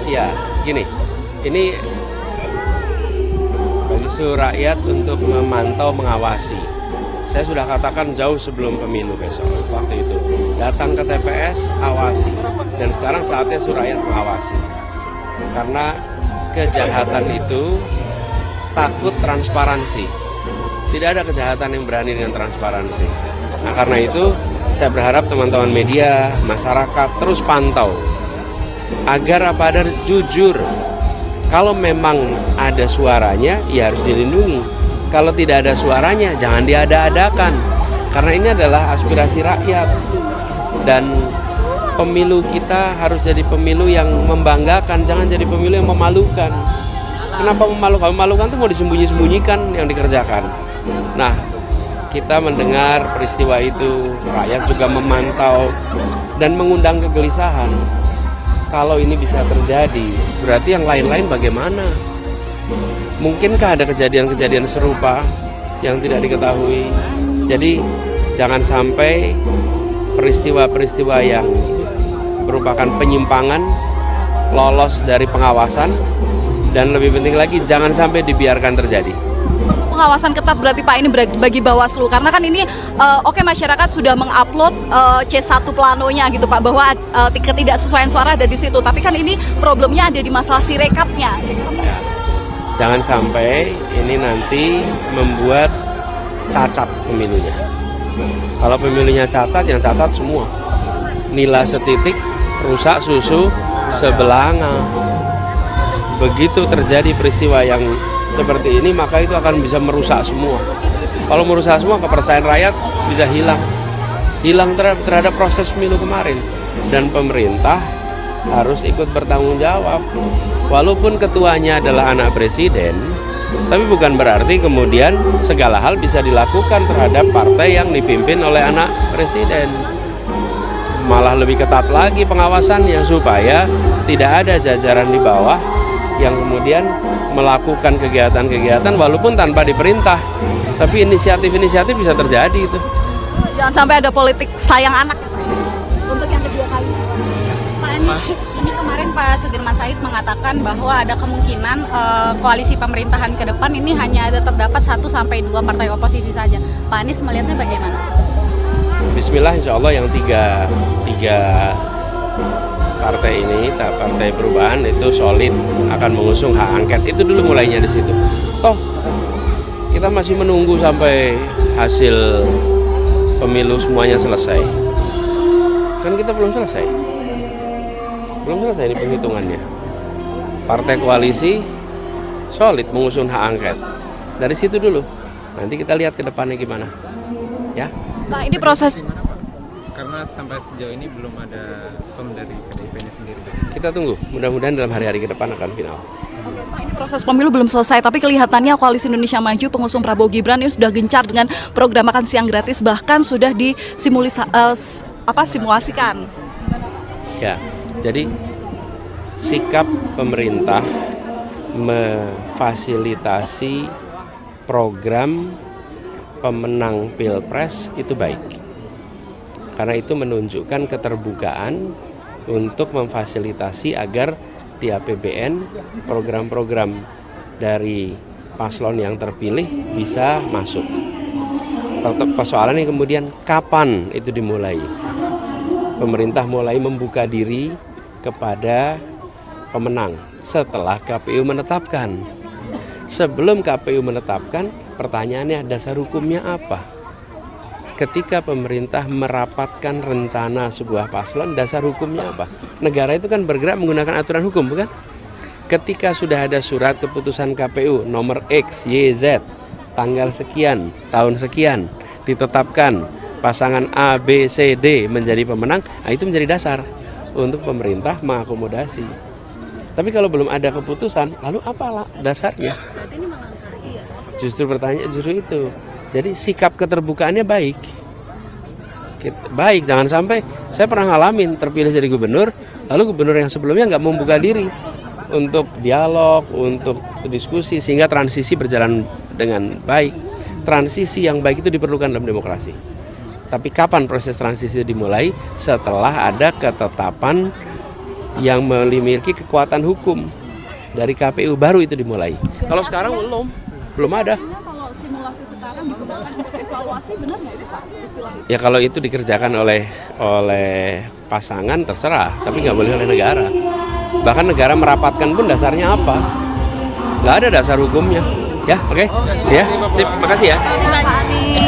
Ya, gini, ini bagi seluruh rakyat untuk memantau, mengawasi. Saya sudah katakan jauh sebelum pemilu besok, waktu itu. Datang ke TPS, awasi. Dan sekarang saatnya seluruh rakyat mengawasi. Karena kejahatan itu takut transparansi. Tidak ada kejahatan yang berani dengan transparansi. Nah, karena itu saya berharap teman-teman media, masyarakat terus pantau. Agar apa ada jujur. Kalau memang ada suaranya, ya harus dilindungi. Kalau tidak ada suaranya, jangan diada-adakan. Karena ini adalah aspirasi rakyat. Dan pemilu kita harus jadi pemilu yang membanggakan, jangan jadi pemilu yang memalukan. Kenapa memalukan? Memalukan itu mau disembunyi-sembunyikan yang dikerjakan. Nah, kita mendengar peristiwa itu, rakyat juga memantau dan mengundang kegelisahan. Kalau ini bisa terjadi, berarti yang lain-lain bagaimana? Mungkinkah ada kejadian-kejadian serupa yang tidak diketahui? Jadi jangan sampai peristiwa-peristiwa yang merupakan penyimpangan lolos dari pengawasan, dan lebih penting lagi jangan sampai dibiarkan terjadi. Pengawasan ketat berarti Pak ini bagi Bawaslu, karena kan ini oke masyarakat sudah mengupload C1 planonya gitu Pak, bahwa ketidaksesuaian suara ada di situ, tapi kan ini problemnya ada di masalah sirekapnya sistemnya. Jangan sampai ini nanti membuat cacat pemilunya. Kalau pemilunya cacat, yang cacat semua. Nila setitik, rusak susu sebelanga. Begitu terjadi peristiwa yang seperti ini, maka itu akan bisa merusak semua. Kalau merusak semua, kepercayaan rakyat bisa hilang terhadap proses pemilu kemarin. Dan pemerintah harus ikut bertanggung jawab. Walaupun ketuanya adalah anak presiden, tapi bukan berarti kemudian segala hal bisa dilakukan terhadap partai yang dipimpin oleh anak presiden. Malah lebih ketat lagi pengawasannya supaya tidak ada jajaran di bawah yang kemudian melakukan kegiatan-kegiatan walaupun tanpa diperintah, tapi inisiatif-inisiatif bisa terjadi itu. Jangan sampai ada politik sayang anak untuk yang kedua kali. Pak Anies, ini kemarin Pak Sudirman Said mengatakan bahwa ada kemungkinan koalisi pemerintahan ke depan ini hanya terdapat 1-2 partai oposisi saja. Pak Anies melihatnya bagaimana? Bismillah, insya Allah yang tiga partai ini, Partai Perubahan itu solid akan mengusung hak angket. Itu dulu mulainya di situ. Toh kita masih menunggu sampai hasil pemilu semuanya selesai. Kan kita belum selesai ini penghitungannya. Partai koalisi solid mengusung hak angket. Dari situ dulu. Nanti kita lihat ke depannya gimana. Ya. Nah, ini proses. Karena sampai sejauh ini belum ada firm dari PDIP-nya sendiri. Kita tunggu, mudah-mudahan dalam hari-hari ke depan akan final. Pak, ini proses pemilu belum selesai, tapi kelihatannya Koalisi Indonesia Maju pengusung Prabowo Gibran ini sudah gencar dengan program makan siang gratis, bahkan sudah simulasikan. Ya, jadi sikap pemerintah memfasilitasi program pemenang Pilpres itu baik. Karena itu menunjukkan keterbukaan untuk memfasilitasi agar di APBN program-program dari paslon yang terpilih bisa masuk. Persoalannya kemudian kapan itu dimulai? Pemerintah mulai membuka diri kepada pemenang setelah KPU menetapkan. Sebelum KPU menetapkan, pertanyaannya dasar hukumnya apa? Ketika pemerintah merapatkan rencana sebuah paslon, dasar hukumnya apa? Negara itu kan bergerak menggunakan aturan hukum, bukan? Ketika sudah ada surat keputusan KPU nomor X, Y, Z, tanggal sekian, tahun sekian, ditetapkan pasangan A, B, C, D menjadi pemenang, nah itu menjadi dasar untuk pemerintah mengakomodasi. Tapi kalau belum ada keputusan, lalu apalah dasarnya? Justru pertanyaan justru itu. Jadi sikap keterbukaannya baik. Baik, jangan sampai saya pernah ngalamin terpilih jadi gubernur, lalu gubernur yang sebelumnya nggak membuka diri untuk dialog, untuk diskusi, sehingga transisi berjalan dengan baik. Transisi yang baik itu diperlukan dalam demokrasi. Tapi kapan proses transisi itu dimulai? Setelah ada ketetapan yang memiliki kekuatan hukum dari KPU baru itu dimulai. Kalau sekarang belum ada. Kalau simulasi sekarang digunakan untuk evaluasi, benar nggak itu Pak istilah itu? Ya kalau itu dikerjakan oleh pasangan terserah, tapi nggak boleh oleh negara. Bahkan negara merapatkan pun dasarnya apa? Nggak ada dasar hukumnya. Ya, oke. Ya, sip, makasih ya. Terima kasih Pak Anies.